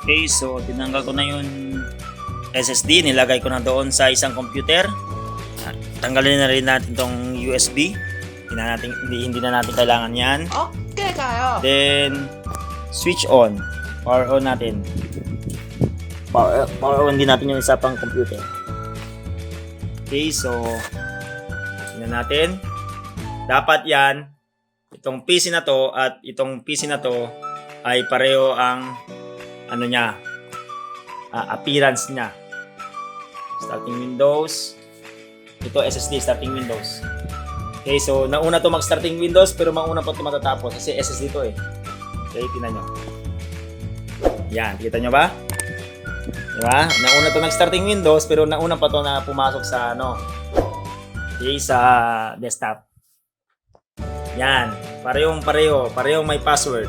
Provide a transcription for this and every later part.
Okay, so tinanggal ko na yung SSD, nilagay ko na doon sa isang computer. Tanggalin na rin natin tong USB. Hindi na natin kailangan yan. Okay kayo. Then, switch on. Power on natin. Power on din natin yung isa pang computer. Okay, so tingnan natin. Dapat yan, itong PC na to at itong PC na to ay pareho ang ano niya, appearance niya. Starting Windows. Ito SSD, starting Windows. Okay, so nauna to mag-starting Windows pero mauna pa to matatapos kasi SSD to eh. Okay, tingnan nyo. Yan, kita nyo ba? Diba? Nauna to mag-starting Windows pero nauna pa to na pumasok sa ano. Okay, sa desktop. Yan, parehong may password.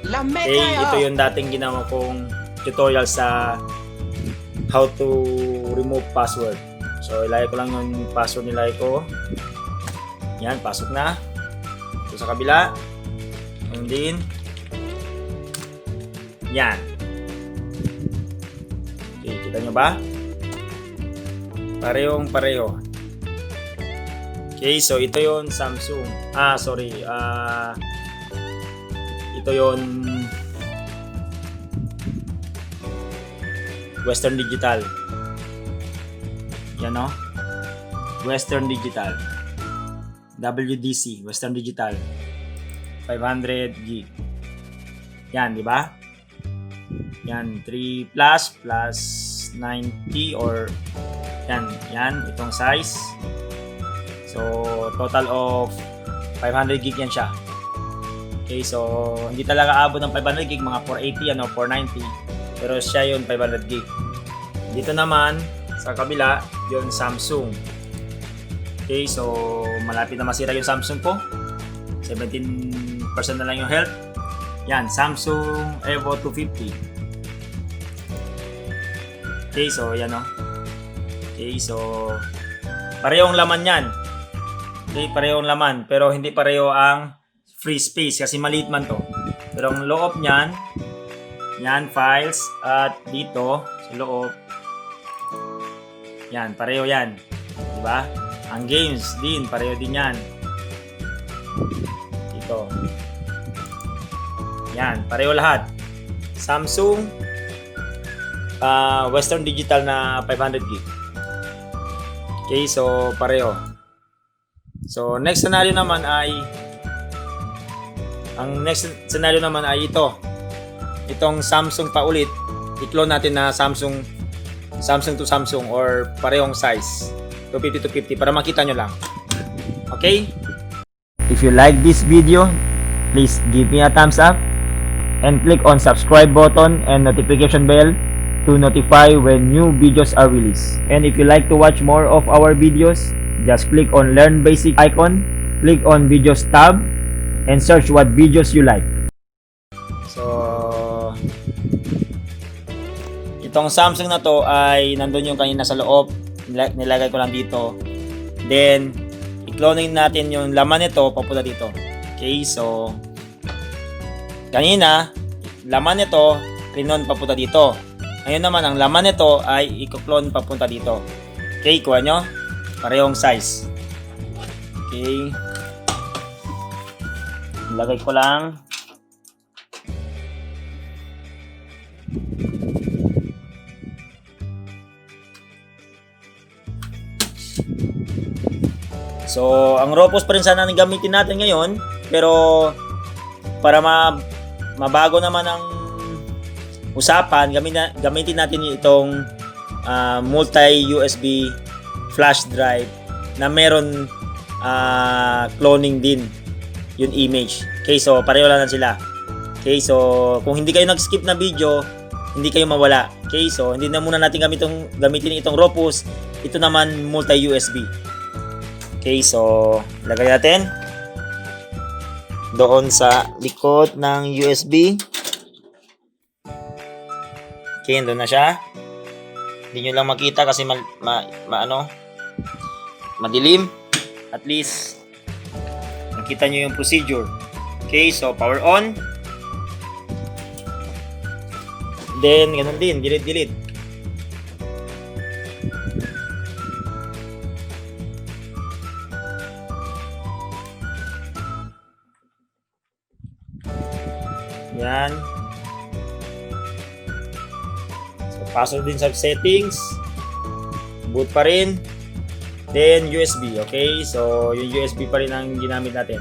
Lame Okay, kayo. ito yung dating ginawa kong tutorial sa how to remove password. So, ilagay ko lang yung password nilagay ko. Yan, pasok na. Ito sa kabila. Yan din. Yan. Okay, kita nyo ba? Pareho. Okay, so ito yung Samsung. Ito yung Western Digital. Yan o. Western Digital. WDC, Western Digital. 500 gig. Yan, di ba? Yan, 3 plus 90 or yan, itong size. So, total of 500 gig yan siya. Okay, so hindi talaga abot ng 500 gig, mga 480 490. Pero siya yung 500 gig. Dito naman sa kabila, yung Samsung. Okay, so malapit na masira yung Samsung ko. 17% na lang yung health. Yan, Samsung Evo 250. Okay, so yan o. Okay, so parehong laman yan. Okay, parehong laman. Pero hindi pareho ang free space kasi maliit man to. Pero ang loob niyan, yan, files. At dito, sa loob, yan, pareho yan. Diba? Ang games din, pareho din yan. Dito. Yan, pareho lahat. Samsung, Western Digital na 500 gig. Okay, so pareho. So, next scenario naman ay ito. Itong Samsung pa ulit. I-clone natin na Samsung to Samsung or parehong size. 250 to 50 para makita nyo lang. Okay? If you like this video, please give me a thumbs up and click on subscribe button and notification bell to notify when new videos are released. And if you like to watch more of our videos, just click on Learn Basic icon, click on Videos tab, and search what videos you like. So, itong Samsung na to ay nandun yung kanina sa loob. Nilagay ko lang dito. Then, i-cloning natin yung laman nito papunta dito. Okay, so kanina, laman nito, klinon papunta dito. Ngayon naman, ang laman nito ay i-clone papunta dito. Okay, kuha nyo. Parehong size. Okay. Ilagay ko lang. So, ang Ropos pa rin sana gamitin natin ngayon. Pero, para mabago naman ang usapan, gamitin natin itong multi-USB flash drive na meron cloning din yung image. Okay, so pareho lang sila. Okay, so kung hindi kayo nag-skip na video, hindi kayo mawala. Okay, so hindi na muna natin gamitin itong Ropos. Ito naman multi-USB. Okay, so lagay natin doon sa likod ng USB. Okay, doon na siya. Hindi nyo lang makita kasi madilim. At least makita nyo yung procedure. Okay, so power on. Then, ganun din. Delete. Yan. So, pasok din sa settings. Boot pa rin. Then, USB. Okay? So, yung USB pa rin ang ginamit natin.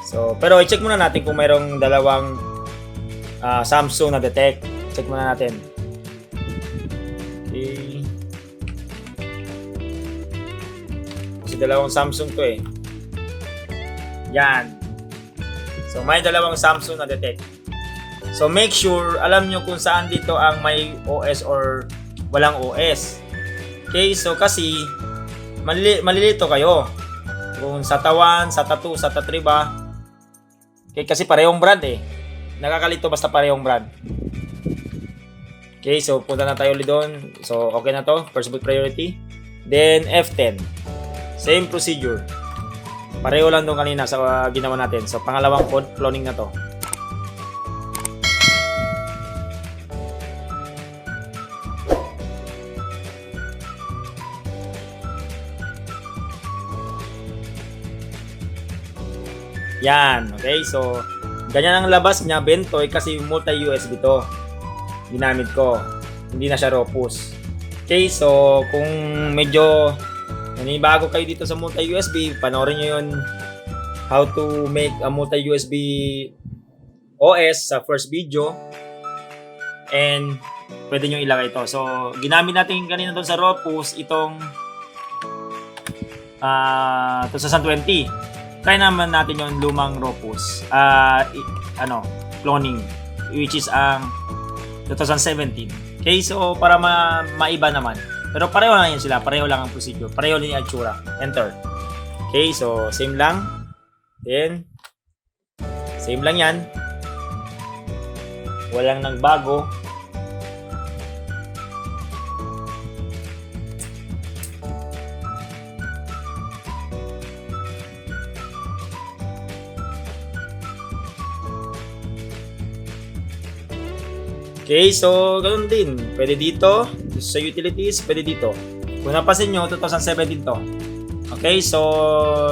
So, pero i-check muna natin kung mayroong dalawang Samsung na detect. Check muna natin. Okay. Kasi dalawang Samsung to eh. Yan. So, may dalawang Samsung na detect. So, make sure, alam nyo kung saan dito ang may OS or walang OS. Okay, so kasi, malilito kayo. Kung SATA 1, SATA 2, SATA 3 ba? Okay, kasi parehong brand eh. Nakakalito basta parehong brand. Okay, so punta na tayo ulit doon. So, okay na to. First boot priority. Then, F10. Same procedure. Pareho lang doon kanina sa ginawa natin. So, pangalawang cloning na to. Yan. Okay, so ganyan ang labas niya, Bentoy, kasi multi-USB to. Ginamit ko. Hindi na siya Ropus. Okay, so kung medyo nanibago kayo dito sa multi-USB, panoorin nyo yun how to make a multi-USB OS sa first video. And pwede nyo ilagay ito. So, ginamit natin kanina doon sa Ropus itong 2020. Try naman natin yung lumang Ropus. Cloning, which is ang 2017. Okay, so para maiba naman. Pero pareho lang yan sila. Pareho lang ang procedure. Pareho din yung itsura. Enter. Okay, so same lang. Then, same lang yan. Walang nagbago. Okay, so ganoon din. Pwede dito, sa utilities, pwede dito. Kung napansin nyo, 2017 to. Okay, so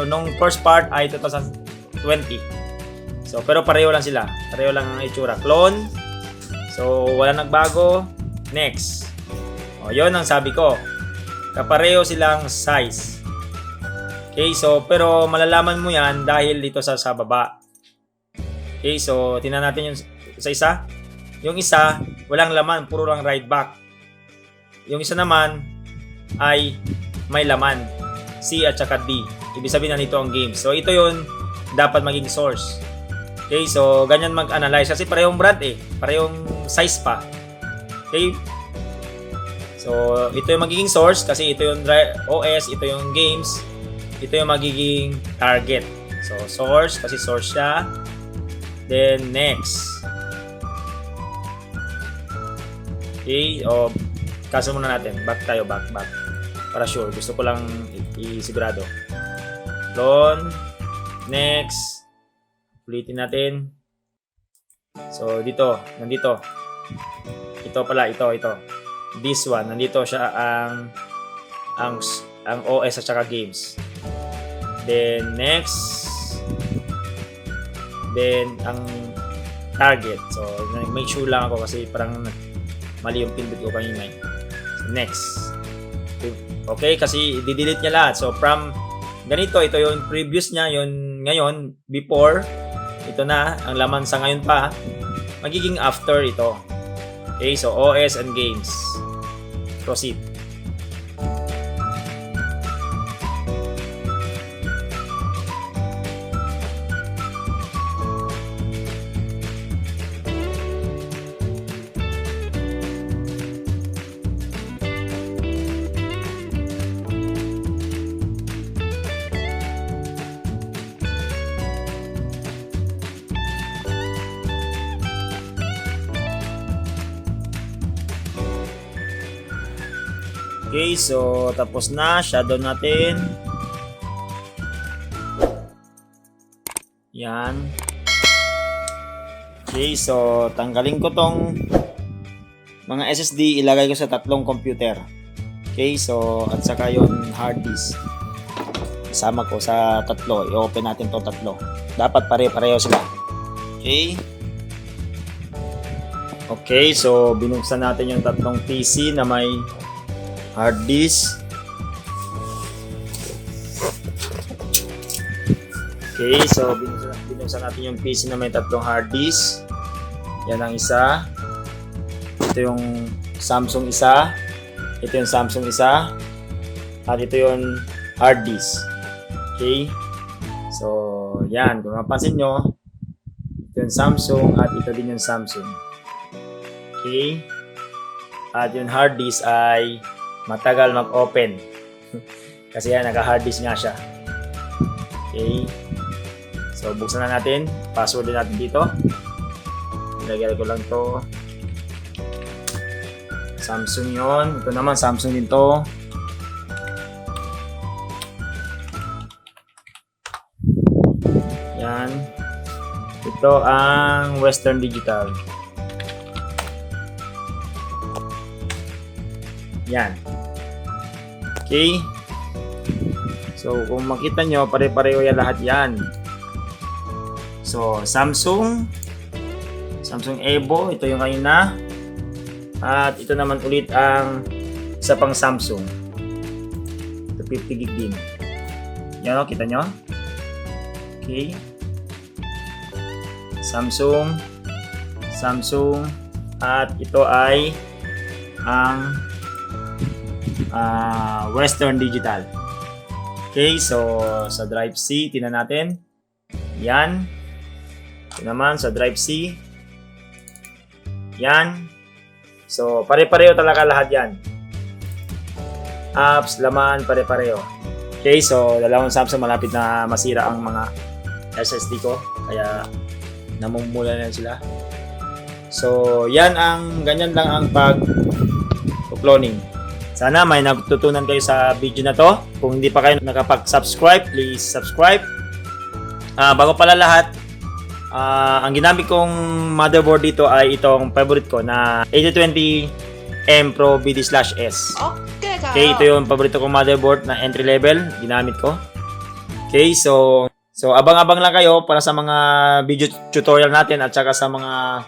nung first part ay 2020. So, pero pareho lang sila. Pareho lang ang itsura. Clone. So, wala nagbago. Next. O, yun ang sabi ko. Kapareho silang size. Okay, so, pero malalaman mo yan dahil dito sa baba. Okay, so, tingnan natin yung sa isa. Yung isa, walang laman, puro lang right back. Yung isa naman ay may laman, C at saka D. Ibig sabihin na nito ang game. So ito yun, dapat maging source. Okay, so ganyan mag-analyze kasi parehong brand eh, parehong size pa. Okay. So ito yung magiging source kasi ito yung OS, ito yung games, ito yung magiging target. So source kasi source siya. Then next. Okay, kaso muna natin. Back tayo, back. Para sure, gusto ko lang isigurado. Clone. Next. Ulitin natin. So, nandito. Ito pala, ito. This one, nandito siya ang OS at saka games. Then, next. Then, ang target. So, make sure lang ako kasi parang mali yung pindot ko kanina. So, next. Okay, kasi i-delete niya lahat. So, from ganito, ito yung previous niya, yung ngayon, before. Ito na, ang laman sa ngayon pa. Magiging after ito. Okay, so OS and games. Proceed. Okay, so tapos na. Shadow natin. Yan. Okay, so tanggalin ko tong mga SSD ilagay ko sa tatlong computer. Okay, so at saka yung hard disk. Isama ko sa tatlo. I-open natin to tatlo. Dapat pare-pareho sila. Okay. Okay, so binuksan natin yung tatlong PC na may hard disk. Okay, so binuksan natin yung PC na may tatlong hard disk. Yan ang isa. Ito yung Samsung isa. Ito yung Samsung isa. At ito yung hard disk. Okay. So, yan. Kung mapansin nyo, ito yung Samsung at ito din yung Samsung. Okay. At yung hard disk ay matagal mag-open. Kasi yan, naka-hard disk nga siya. Okay. So, buksan na natin. Password din natin dito. Ilagay ko lang to. Samsung yon. Ito naman, Samsung din to. Yan. Ito ang Western Digital. Yan. Okay. So, kung makita nyo, pare-pareho yan lahat yan. So, Samsung Evo, ito yung kanina. At ito naman ulit ang isa pang Samsung. Ito 50 gig din. Yan o, kita nyo? Okay. Samsung. At ito ay ang Western Digital. Okay, so sa drive C, tingnan natin. Yan. Ito naman sa drive C. Yan. So, pare-pareho talaga lahat yan. Apps, laman, pare-pareho. Okay, so dalawang Samsung malapit na masira ang mga SSD ko. Kaya namumula na sila. So, ganyan lang ang pag-cloning. Sana may natutunan kayo sa video na to. Kung hindi pa kayo nakapag-subscribe, please subscribe. Bago pala lahat, ang ginamit kong motherboard dito ay itong favorite ko na 8020M Pro BD/S. Okay, ito yung paborito kong motherboard na entry level, ginamit ko. Okay, so abang-abang lang kayo para sa mga video tutorial natin at saka sa mga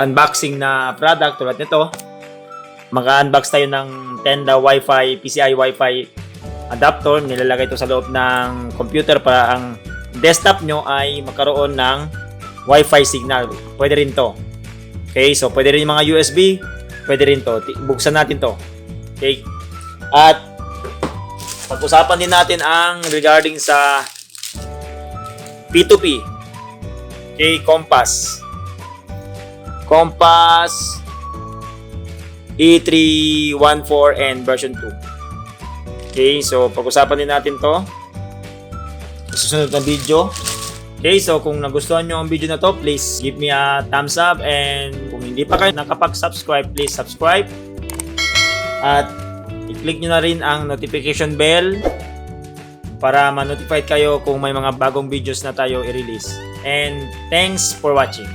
unboxing na product tulad nito. Mag-unbox tayo ng Tenda Wi-Fi, PCI Wi-Fi adapter. Nilalagay ito sa loob ng computer para ang desktop nyo ay magkaroon ng Wi-Fi signal. Pwede rin to. Okay, so pwede rin yung mga USB, pwede rin to. Buksan natin to. Okay. At pag-usapan din natin ang regarding sa P2P. Okay, Compass E314N version 2. Okay, so pag-usapan din natin to sa susunod na video. Okay, so kung nagustuhan nyo ang video na to, please give me a thumbs up, and kung hindi pa kayo nakapag-subscribe, please subscribe. At i-click nyo na rin ang notification bell para ma-notify kayo kung may mga bagong videos na tayo i-release. And thanks for watching.